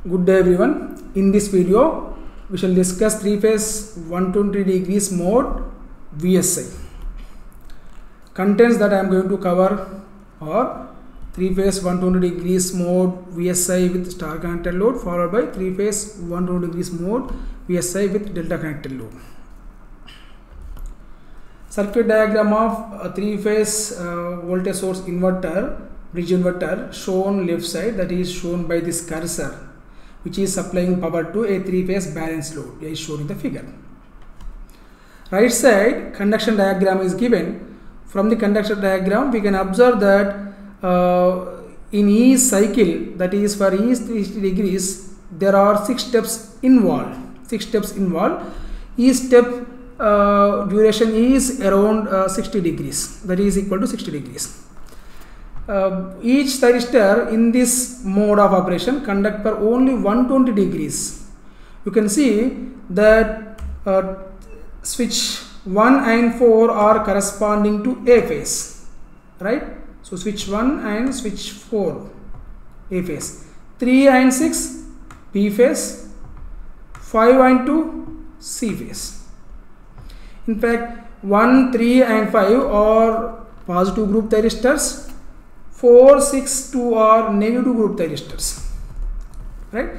Good day everyone. In this video we shall discuss 3-phase 120 degrees mode VSI. Contents that I am going to cover are 3-phase 120 degrees mode VSI with star connected load, followed by 3-phase 120 degrees mode VSI with delta connected load. Circuit diagram of a 3-phase voltage source inverter, bridge inverter, shown left side, that is shown by this cursor, which is supplying power to a 3-phase balanced load, is shown in the figure. Right side conduction diagram is given. From the conduction diagram we can observe that in each cycle, that is for each 360 degrees, there are 6 steps involved. Each step duration is around 60 degrees, that is equal to 60 degrees. Each thyristor in this mode of operation conduct for only 120 degrees. You can see that switch 1 and 4 are corresponding to A phase, right? So switch 1 and switch 4 A phase, 3 and 6 B phase, 5 and 2 C phase. In fact 1, 3 and 5 are positive group thyristors, 4, 6, 2 are negative group thyristors, right?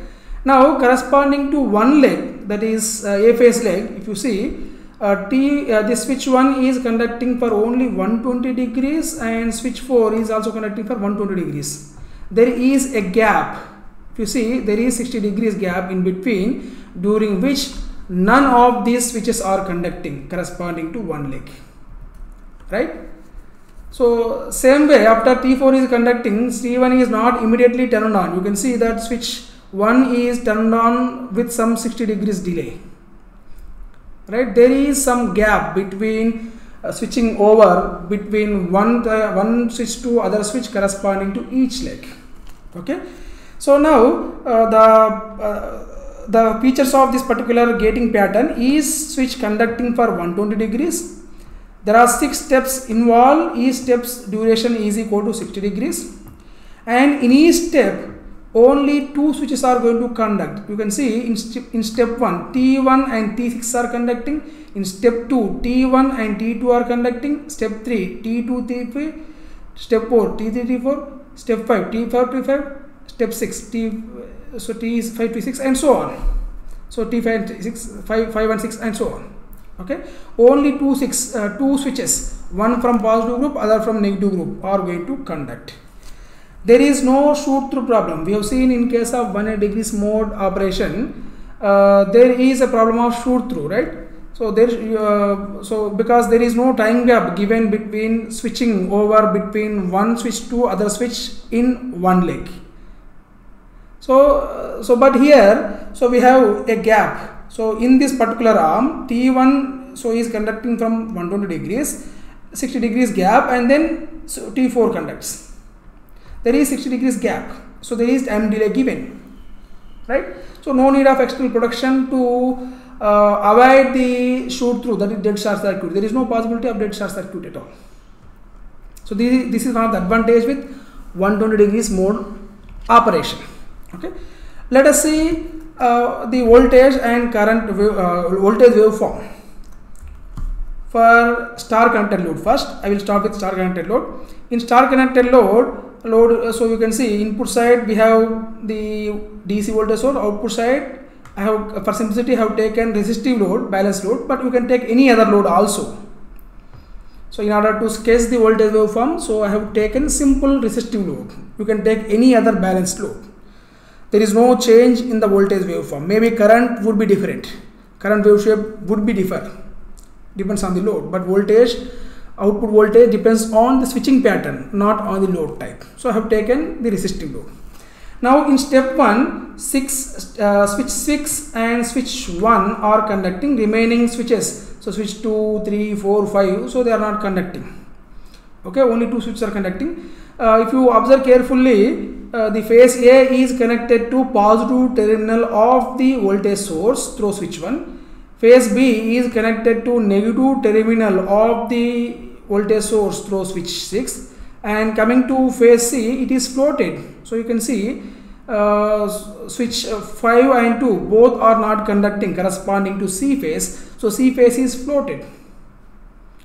Now corresponding to one leg, that is A phase leg, if you see this switch 1 is conducting for only 120 degrees and switch 4 is also conducting for 120 degrees. There is a gap. If you see, there is 60 degrees gap in between, during which none of these switches are conducting, corresponding to one leg, right? So same way, after T4 is conducting, T1 is not immediately turned on. You can see that switch 1 is turned on with some 60 degrees delay, right? There is some gap between switching over between one switch to other switch corresponding to each leg. Okay, so now the features of this particular gating pattern is switch conducting for 120 degrees. There are 6 steps involved. Each step's duration is equal to 60 degrees, and in each step only 2 switches are going to conduct. You can see in step 1 T1 and T6 are conducting, in step 2 T1 and T2 are conducting, step 3 T2 T3, step 4 T3 T4, step 5 T4 T5, step 6 so T is 5 to 6 and so on. So T5 and 6, 5 and 6 and so on. Okay, only 2 switches, one from positive group, other from negative group, are going to conduct. There is no shoot through problem. We have seen in case of 180 degrees mode operation, there is a problem of shoot through, right? So so because there is no time gap given between switching over between one switch to other switch in one leg. But here, so we have a gap. So in this particular arm, T1 so is conducting from 120 degrees, 60 degrees gap, and then so T4 conducts. There is 60 degrees gap, so there is time delay given, right? So no need of external protection to avoid the shoot through, that is dead short circuit. There is no possibility of dead short circuit at all. So this is one of the advantage with 120 degrees mode operation. Okay, let us see the voltage and current voltage waveform for star connected load. First I will start with star connected load. In star connected load, so you can see input side we have the DC voltage source, output side I have, for simplicity, I have taken resistive load, balanced load, but you can take any other load also. So in order to sketch the voltage waveform, so I have taken simple resistive load. You can take any other balanced load. There is no change in the voltage waveform. Maybe current would be different, current wave shape would be different, depends on the load, but voltage, output voltage depends on the switching pattern, not on the load type. So I have taken the resistive load. Now in step 1, switch 6 and switch 1 are conducting, remaining switches, so switch 2, 3, 4, 5, so they are not conducting. Okay, only 2 switches are conducting. If you observe carefully, the phase A is connected to positive terminal of the voltage source through switch 1. Phase B is connected to negative terminal of the voltage source through switch 6, and coming to phase C, it is floated. So you can see switch 5 and 2 both are not conducting corresponding to C phase. So C phase is floated.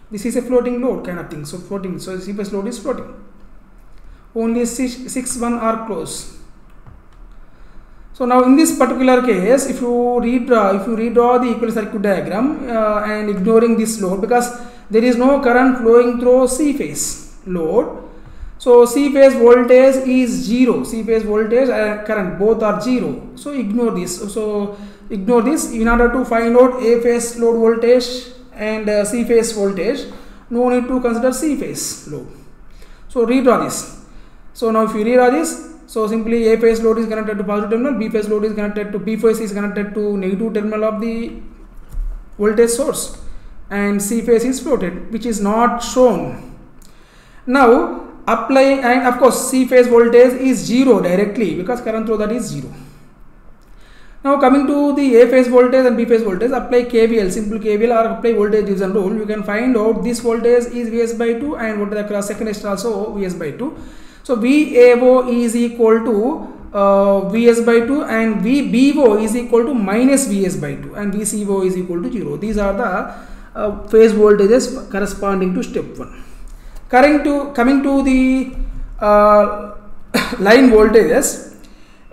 This is a floating load kind of thing. So floating. So C phase load is floating. Only 6, 1 are closed. So now in this particular case, if you redraw the equivalent circuit diagram and ignoring this load, because there is no current flowing through C phase load. So C phase voltage is 0. C phase voltage and current both are 0. So ignore this. So ignore this. In order to find out A phase load voltage and C phase voltage, no need to consider C phase load. So redraw this. So now if you redraw this, so simply A phase load is connected to positive terminal, B phase load is connected to B phase is connected to negative terminal of the voltage source, and C phase is floated, which is not shown. Now apply, and of course C phase voltage is 0 directly because current through that is 0. Now coming to the A phase voltage and B phase voltage, apply KVL, simple KVL or apply voltage division rule. You can find out this voltage is Vs by 2 and voltage across second is also Vs by 2. So VAO is equal to Vs by 2 and VBO is equal to minus Vs by 2 and VCO is equal to 0. These are the phase voltages corresponding to step 1. Coming to the line voltages,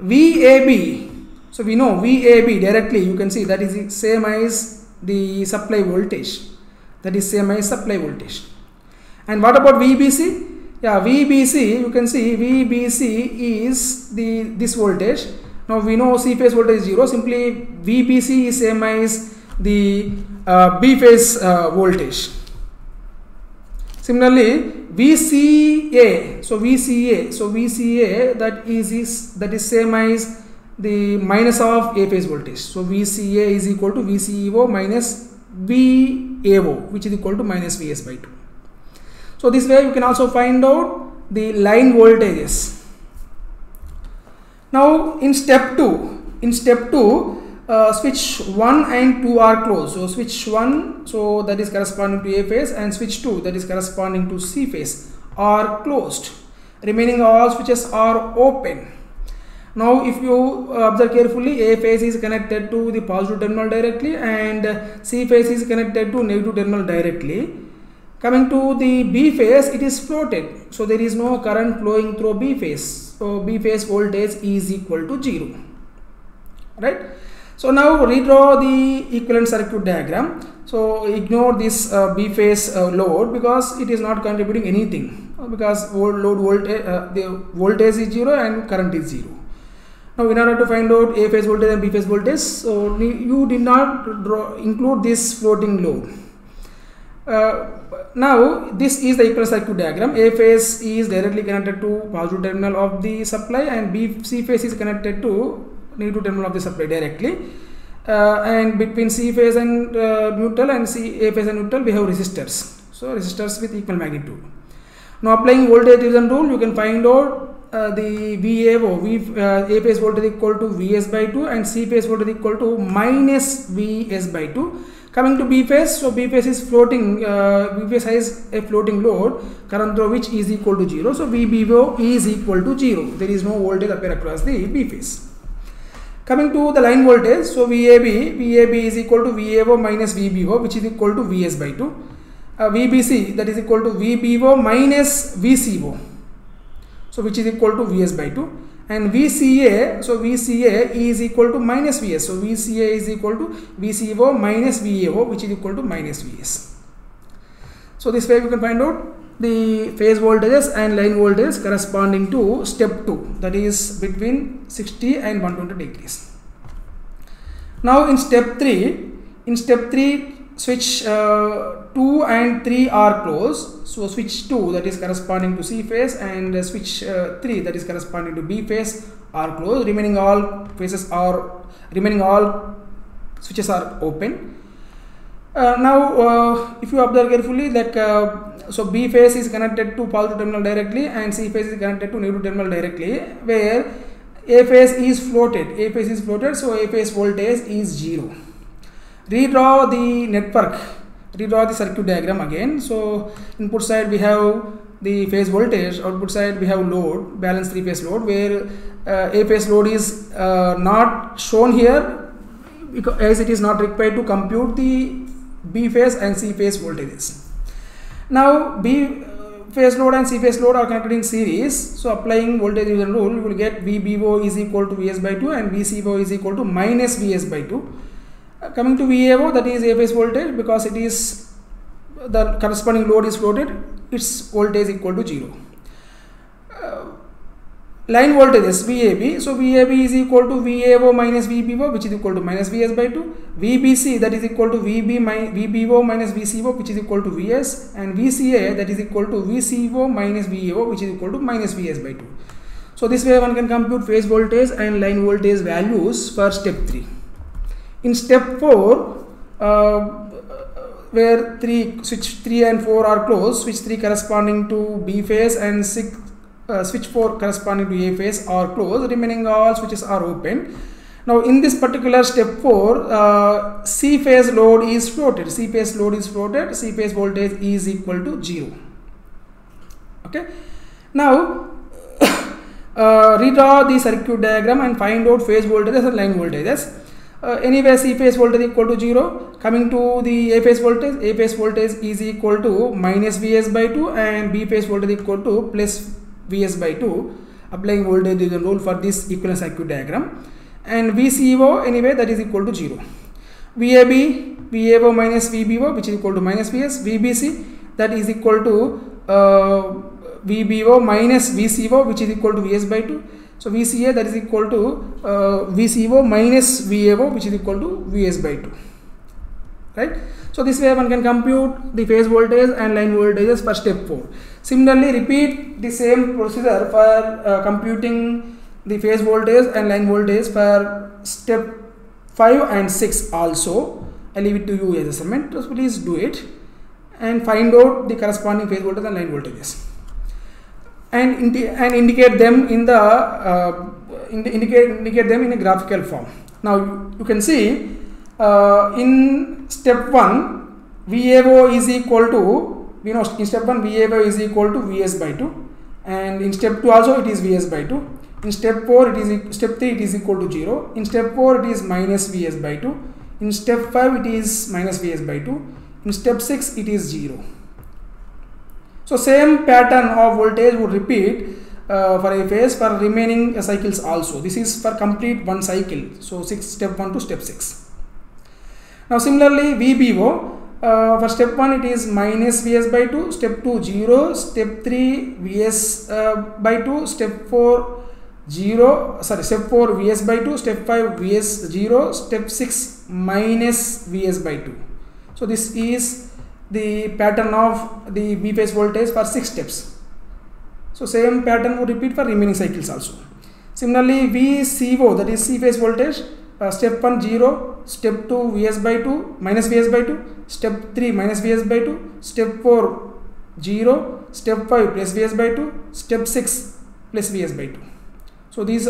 VAB. So we know VAB directly, you can see that is the same as the supply voltage. That is same as supply voltage. And what about VBC? Yeah, VBC, you can see VBC is this voltage. Now we know C phase voltage is 0. Simply VBC is same as the B phase voltage. Similarly, VCA. So VCA that is same as the minus of A phase voltage. So VCA is equal to VCEO minus VAO, which is equal to minus Vs by 2. So this way you can also find out the line voltages. Now in step 2, switch 1 and 2 are closed. So switch 1, so that is corresponding to A phase, and switch 2, that is corresponding to C phase, are closed. Remaining all switches are open. Now if you observe carefully, A phase is connected to the positive terminal directly and C phase is connected to negative terminal directly. Coming to the B phase, it is floated. So there is no current flowing through B phase. So B phase voltage is equal to 0. Right? So now redraw the equivalent circuit diagram. So ignore this B phase load because it is not contributing anything, because the voltage is 0 and current is 0. Now in order to find out A phase voltage and B phase voltage, so you did not include this floating load. Now this is the equivalent circuit diagram. A phase is directly connected to positive terminal of the supply and C phase is connected to negative terminal of the supply directly, and between C phase and neutral and A phase and neutral we have resistors. So resistors with equal magnitude. Now applying voltage division rule, you can find out the VAO, A phase voltage equal to Vs by 2 and C phase voltage equal to minus Vs by 2. Coming to B phase, so B phase is floating, B phase has a floating load, current through which is equal to 0. So VBO is equal to 0. There is no voltage appear across the B phase. Coming to the line voltage, so VAB is equal to VAO minus VBO, which is equal to Vs by 2. VBC, that is equal to VBO minus VCO, so which is equal to Vs by 2. And VCA, so VCA is equal to minus Vs. So VCA is equal to VCO minus VAO, which is equal to minus Vs. So this way we can find out the phase voltages and line voltages corresponding to step 2, that is between 60 and 120 degrees. Now in step 3, switch 2 and 3 are closed. So switch 2, that is corresponding to C phase, and switch 3, that is corresponding to B phase, are closed. Remaining all switches are open. Now if you observe carefully, like so B phase is connected to positive terminal directly and C phase is connected to negative terminal directly, where A phase is floated. So A phase voltage is 0. Redraw the network, redraw the circuit diagram again. So input side we have the phase voltage, output side we have load, balanced 3-phase load, where A phase load is not shown here because as it is not required to compute the B phase and C phase voltages. Now B phase load and C phase load are connected in series, so applying voltage division rule, you will get VBO is equal to Vs by 2 and VCO is equal to minus Vs by 2. Coming to VAO, that is A phase voltage, because it is the corresponding load is floated, its voltage equal to 0. Line voltages VAB, so VAB is equal to VAO minus VBO, which is equal to minus Vs by 2. VBC, that is equal to VBO minus VCO, which is equal to Vs, and VCA, that is equal to VCO minus VAO, which is equal to minus Vs by 2. So this way one can compute phase voltage and line voltage values for step 3. In step 4, where switch 3 and 4 are closed, switch 3 corresponding to B phase and switch 4 corresponding to A phase are closed, remaining all switches are open. Now in this particular step 4, C phase load is floated, C phase voltage is equal to 0. Okay. Now redraw the circuit diagram and find out phase voltages and line voltages. Anyway, C phase voltage equal to 0. Coming to the A phase voltage is equal to minus Vs by 2 and B phase voltage equal to plus Vs by 2, applying voltage division rule for this equivalent circuit diagram. And VCO, anyway, that is equal to 0. VAO minus VBO, which is equal to minus Vs. VBC, that is equal to VBO minus VCO, which is equal to Vs by 2. So VCA, that is equal to VCO minus VAO, which is equal to Vs by 2. Right? So this way one can compute the phase voltage and line voltages for step 4. Similarly, repeat the same procedure for computing the phase voltage and line voltage for step 5 and 6 also. I leave it to you as a assignment. So please do it and find out the corresponding phase voltage and line voltages, and indicate them in the indicate them in a graphical form. Now you can see in step 1 VAO is equal to, we know in step 1 VAO is equal to Vs by 2, and in step 2 also it is Vs by 2. In step 4 step 3 it is equal to 0. In step 4 it is minus Vs by 2. In step 5 it is minus Vs by 2. In step 6 it is 0. So same pattern of voltage would repeat for a phase for remaining cycles also. This is for complete one cycle. So step 1 to step 6. Now similarly VBO, for step 1 it is minus Vs by 2, step 2 0, step 3 Vs by 2, step 4 Vs by 2, step 5 Vs 0, step 6 minus Vs by 2. So this is the pattern of the B phase voltage for 6 steps. So same pattern would repeat for remaining cycles also. Similarly VCO, that is C phase voltage, step 1 0, step 2 Vs by 2 minus Vs by 2, step 3 minus Vs by 2, step 4 0, step 5 plus Vs by 2, step 6 plus Vs by 2. So this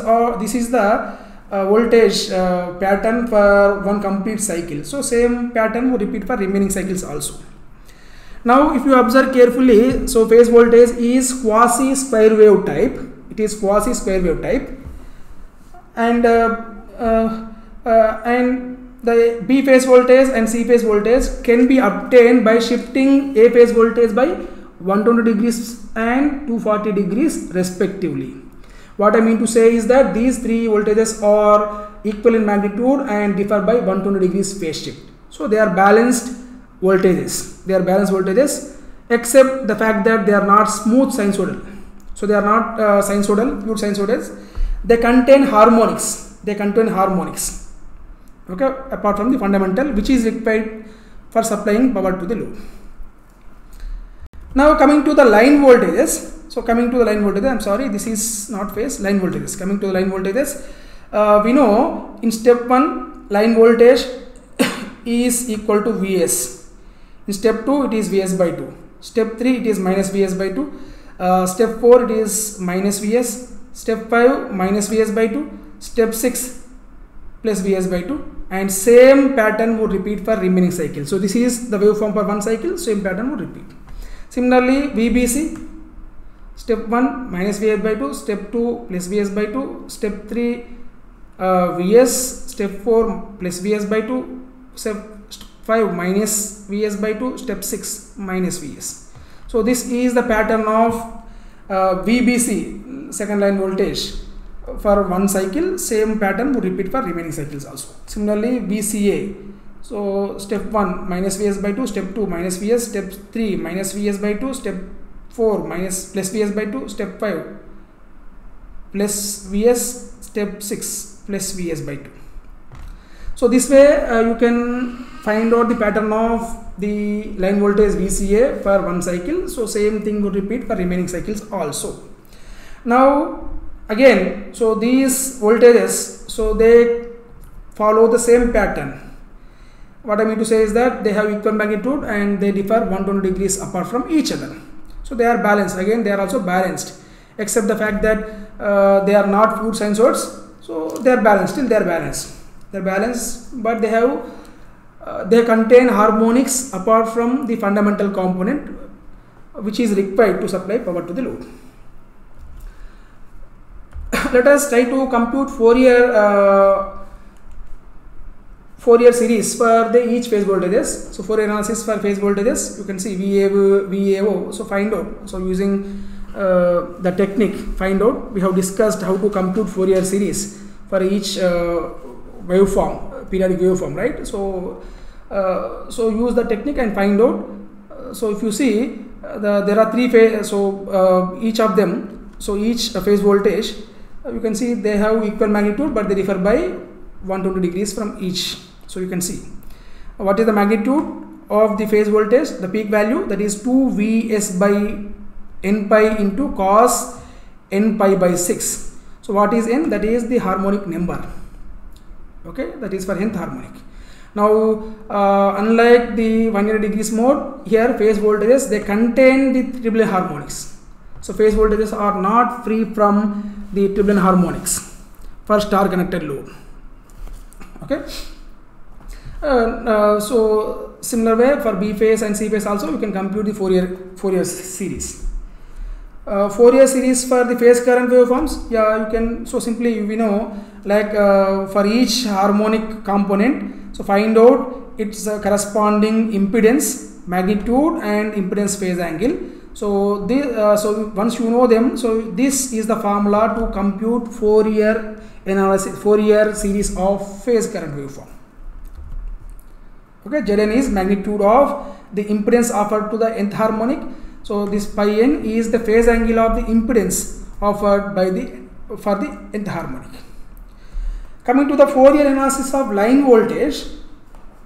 is the voltage pattern for one complete cycle. So same pattern would repeat for remaining cycles also. Now if you observe carefully, so phase voltage is quasi square wave type. It is quasi square wave type, and the B phase voltage and C phase voltage can be obtained by shifting A phase voltage by 120 degrees and 240 degrees respectively. What I mean to say is that these three voltages are equal in magnitude and differ by 120 degrees phase shift. So they are balanced voltages. They are balanced voltages, except the fact that they are not smooth sinusoidal. So they are not sinusoidal, pure sinusoidals. They contain harmonics. Okay, apart from the fundamental, which is required for supplying power to the load. Now coming to the line voltages. So coming to the line voltages, I'm sorry, this is not phase, line voltages. Coming to the line voltages, we know in step 1 line voltage is equal to Vs. In step 2 it is Vs by 2. Step 3 it is minus Vs by 2. Step 4 it is minus Vs. Step 5 minus Vs by 2. Step 6 plus Vs by 2. And same pattern would repeat for remaining cycle. So this is the waveform for one cycle, same pattern would repeat. Similarly VBC, step 1 minus Vs by 2, step 2 plus Vs by 2, step 3 Vs, step 4 plus Vs by 2, step 5 minus Vs by 2, step 6 minus Vs. So this is the pattern of VBC, second line voltage, for one cycle. Same pattern would repeat for remaining cycles also. Similarly VCA, so step 1 minus Vs by 2, step 2 minus Vs, step 3 minus Vs by 2, step 4 minus plus Vs by 2, step 5 plus Vs, step 6 plus Vs by 2. So this way you can find out the pattern of the line voltage VCA for one cycle. So same thing would repeat for remaining cycles also. Now again, so these voltages, so they follow the same pattern. What I mean to say is that they have equal magnitude and they differ 120 degrees apart from each other. So they are balanced. Again, they are also balanced, except the fact that they are not fluid sinusoids. So they are balanced. Still they are balanced. They are balanced, but they have they contain harmonics apart from the fundamental component, which is required to supply power to the load. Let us try to compute Fourier series for the each phase voltages. So Fourier analysis for phase voltages, you can see VAO. So find out. So using the technique, find out. We have discussed how to compute Fourier series for each waveform, periodic waveform, right? So so use the technique and find out. So if you see there are three phase, so each of them, so each phase voltage, you can see they have equal magnitude but they differ by 120 degrees from each. So you can see what is the magnitude of the phase voltage, the peak value, that is 2 Vs by n pi into cos n pi by 6. So what is n? That is the harmonic number. Okay, that is for nth harmonic. Now unlike the 180 degrees mode, here phase voltages, they contain the triplet harmonics. So phase voltages are not free from the triplet harmonics for star connected load. Okay. So similar way for B phase and C phase also you can compute the Fourier series. Fourier series for the phase current waveforms, yeah, you can, so simply we know, like for each harmonic component, so find out its corresponding impedance, magnitude and impedance phase angle. So this, so once you know them, so this is the formula to compute Fourier analysis, Fourier series of phase current waveform. Okay, Zn is magnitude of the impedance offered to the nth harmonic. So this pi n is the phase angle of the impedance offered by for the nth harmonic. Coming to the Fourier analysis of line voltage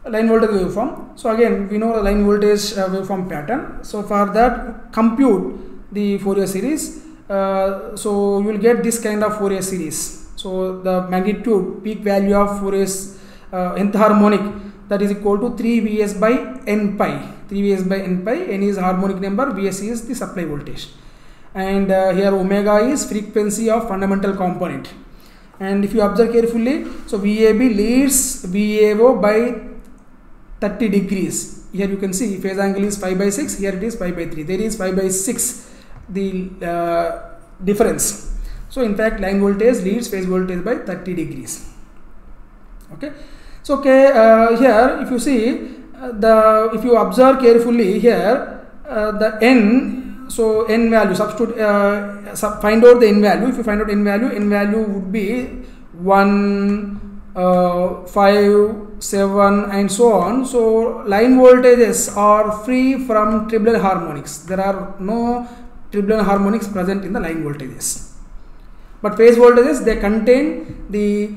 waveform. So again we know the line voltage waveform pattern. So for that, compute the Fourier series. So you will get this kind of Fourier series. So the magnitude, peak value of Fourier's nth harmonic, that is equal to 3 Vs by n pi. 3 Vs by n pi, n is harmonic number, Vs is the supply voltage, and here omega is frequency of fundamental component. And if you observe carefully, so VAB leads VAO by 30 degrees. Here you can see phase angle is 5 by 6, here it is 5 by 3. There is 5 by 6 the difference. So in fact line voltage leads phase voltage by 30 degrees. Okay. So okay, here if you see if you observe carefully here, the n, so n value, substitute, find out the n value. If you find out n value would be 1, 5, 7 and so on. So line voltages are free from triplet harmonics. There are no triplet harmonics present in the line voltages, but phase voltages, they contain the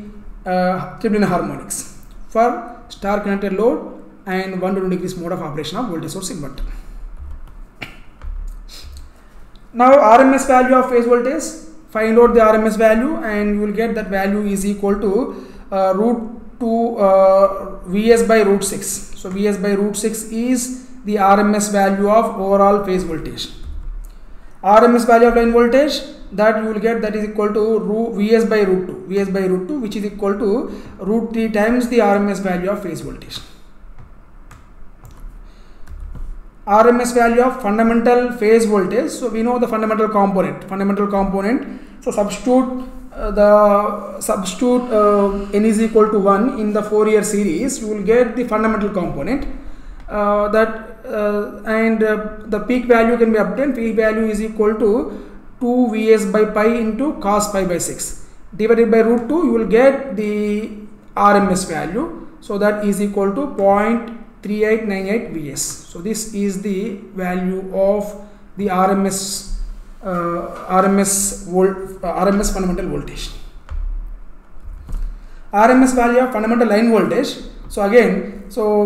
triplet harmonics for star connected load and 120 degrees mode of operation of voltage source inverter. Now RMS value of phase voltage, find out the RMS value and you will get that value is equal to root 2 Vs by root 6. So Vs by root 6 is the RMS value of overall phase voltage. RMS value of line voltage, that you will get, that is equal to Vs by root 2, Vs by root 2, which is equal to root 3 times the RMS value of phase voltage. RMS value of fundamental phase voltage. So we know the fundamental component. So substitute n is equal to 1 in the Fourier series. You will get the fundamental component. The peak value can be obtained. Peak value is equal to 2 Vs by pi into cos pi by 6 divided by root 2. You will get the RMS value. So that is equal to 0.3898 Vs. So this is the value of the RMS fundamental voltage. RMS value of fundamental line voltage. So again,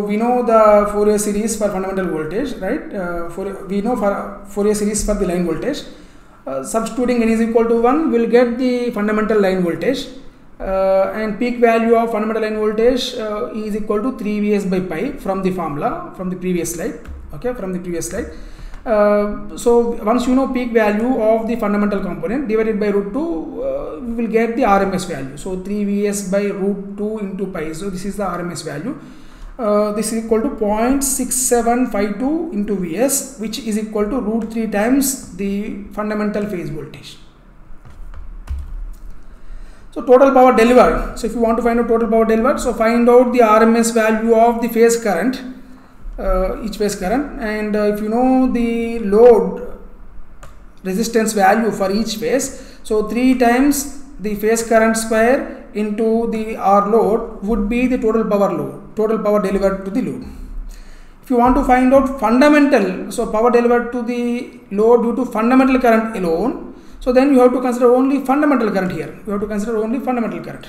we know the Fourier series for fundamental voltage, right? We know for Fourier series for the line voltage. Substituting n is equal to 1, we'll get the fundamental line voltage. And peak value of fundamental line voltage is equal to 3 Vs by pi from the formula from the previous slide. Okay, from the previous slide. So once you know peak value of the fundamental component divided by root 2, we will get the RMS value. So 3 Vs by root 2 into pi. So this is the RMS value. This is equal to 0.6752 into Vs, which is equal to root 3 times the fundamental phase voltage. So total power delivered. So if you want to find out total power delivered, so find out the RMS value of the phase current, each phase current, and if you know the load resistance value for each phase, so 3 times the phase current square into the R load would be the total power delivered to the load. If you want to find out fundamental, so power delivered to the load due to fundamental current alone, so then you have to consider only fundamental current here. You have to consider only fundamental current.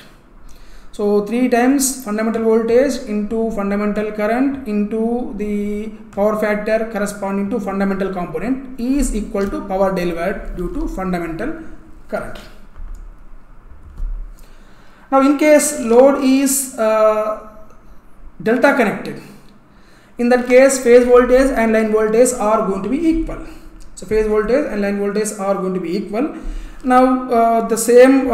So 3 times fundamental voltage into fundamental current into the power factor corresponding to fundamental component is equal to power delivered due to fundamental current. Now in case load is delta connected, in that case phase voltage and line voltage are going to be equal. So phase voltage and line voltage are going to be equal. Now the same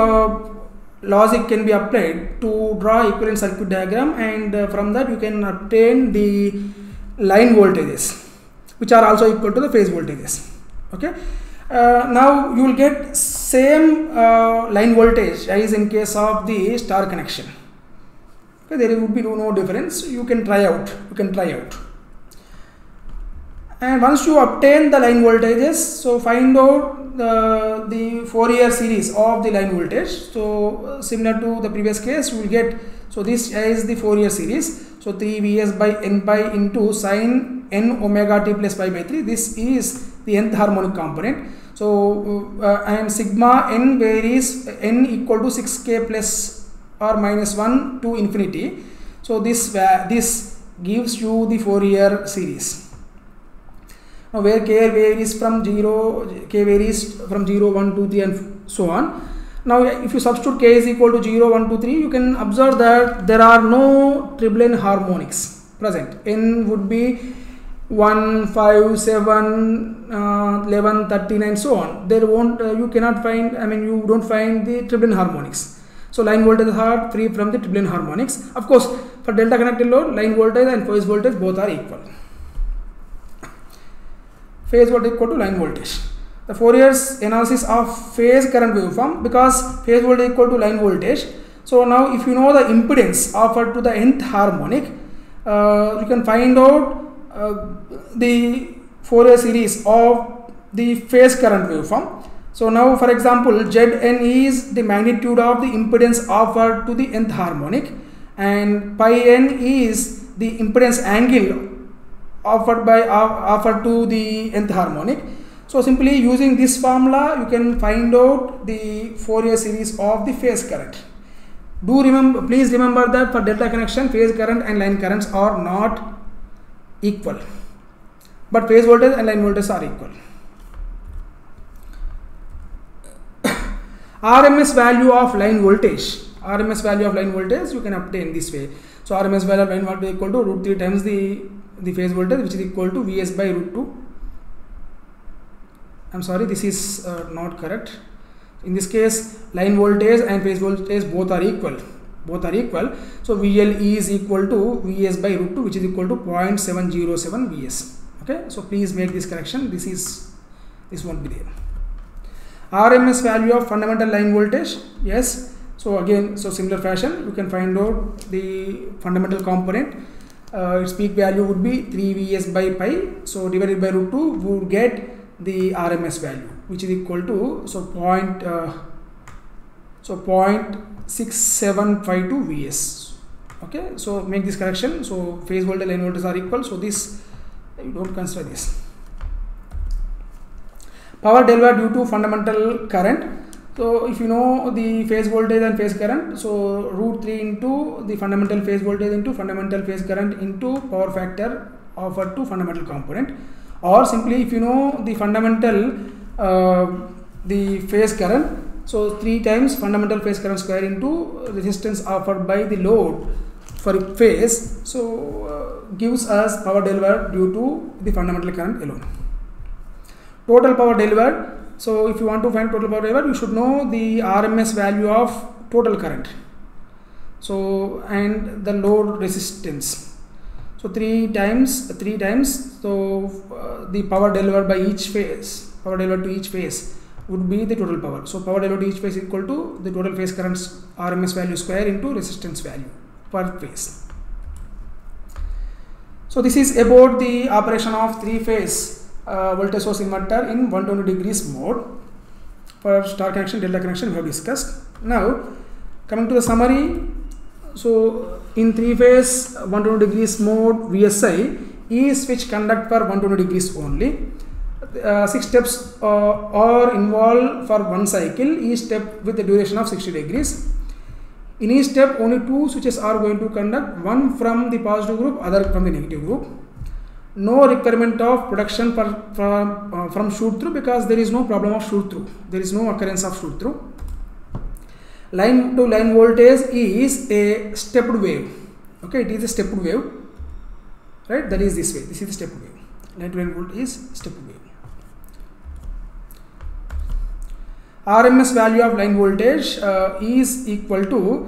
logic can be applied to draw equivalent circuit diagram, and from that you can obtain the line voltages which are also equal to the phase voltages. Okay. Now you will get same line voltage as in case of the star connection. Okay, there would be no difference. You can try out. And once you obtain the line voltages, so find out the Fourier series of the line voltage. So similar to the previous case, you will get, so this is the Fourier series. So 3 Vs by n pi into sine n omega t plus pi by 3. This is the nth harmonic component. So and sigma n varies n equal to 6k plus or minus 1 to infinity. So this gives you the Fourier series. Now where k varies from 0, 1, 2, 3 and so on. Now if you substitute k is equal to 0, 1, 2, 3, you can observe that there are no triple harmonics present. N would be 1, 5, 7, 11, 39 so on. There won't, you cannot find, you don't find the triple harmonics. So line voltages are free from the triple harmonics. Of course, for delta connected load, line voltage and phase voltage both are equal. Phase voltage equal to line voltage. The Fourier's analysis of phase current waveform, because phase voltage equal to line voltage. So now if you know the impedance offered to the nth harmonic, you can find out the Fourier series of the phase current waveform. So now for example, Zn is the magnitude of the impedance offered to the nth harmonic, and pi n is the impedance angle offered to the nth harmonic. So simply using this formula, you can find out the Fourier series of the phase current. Please remember that for delta connection, phase current and line currents are not equal, but phase voltage and line voltage are equal. RMS value of line voltage. RMS value of line voltage you can obtain this way. So RMS value of line voltage equal to root 3 times the phase voltage, which is equal to Vs by root 2. I'm sorry, this is not correct. In this case, line voltage and phase voltage both are equal. So VL is equal to Vs by root 2, which is equal to 0.707 Vs. Okay, so please make this correction. This won't be there. RMS value of fundamental line voltage. Yes, so again, so similar fashion, you can find out the fundamental component. Its peak value would be 3 Vs by pi. So divided by root 2, we would get the RMS value, which is equal to 0.6752 Vs. Okay, so make this correction. So phase voltage, line voltage are equal. So this, you don't consider this. Power delivered due to fundamental current. So if you know the phase voltage and phase current, so root 3 into the fundamental phase voltage into fundamental phase current into power factor offered to fundamental component, or simply if you know the fundamental the phase current, so 3 times fundamental phase current square into resistance offered by the load for phase, so gives us power delivered due to the fundamental current alone. Total power delivered. So if you want to find total power delivered, you should know the RMS value of total current, so and the load resistance. So 3 times, so the power delivered by each phase, power delivered to each phase would be the total power. So power delivered to each phase equal to the total phase current's RMS value square into resistance value per phase. So this is about the operation of 3-phase voltage source inverter in 120 degrees mode. For star connection, delta connection we have discussed. Now coming to the summary. So in 3-phase 120 degrees mode VSI, each switch conduct for 120 degrees only. 6 steps are involved for one cycle, each step with a duration of 60 degrees. In each step only 2 switches are going to conduct, one from the positive group, other from the negative group. No requirement of production from shoot through, because there is no problem of shoot through. There is no occurrence of shoot through. Line to line voltage is a stepped wave. Okay, it is a stepped wave, right? That is this way. This is the stepped wave. Line to line voltage is stepped wave. RMS value of line voltage is equal to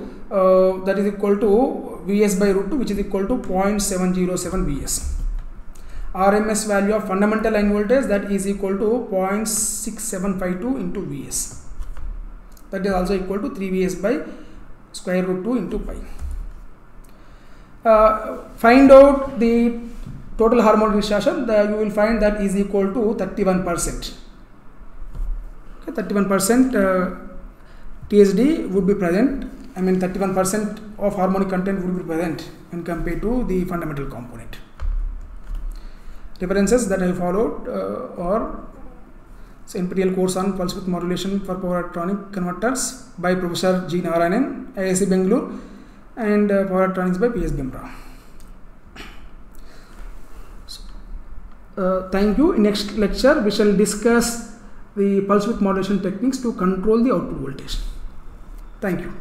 Vs by root 2, which is equal to 0.707 Vs. RMS value of fundamental line voltage, that is equal to 0.6752 into Vs. That is also equal to 3 Vs by square root 2 into pi. Find out the total harmonic distortion. You will find that is equal to 31%. 31% TSD would be present. I mean 31% of harmonic content would be present when compared to the fundamental component. References that I followed are NPTEL course on pulse width modulation for power electronic converters by Professor G. Narayanan, IISc Bengaluru, and power electronics by PS Bimra. Thank you. In next lecture we shall discuss the pulse width modulation techniques to control the output voltage. Thank you.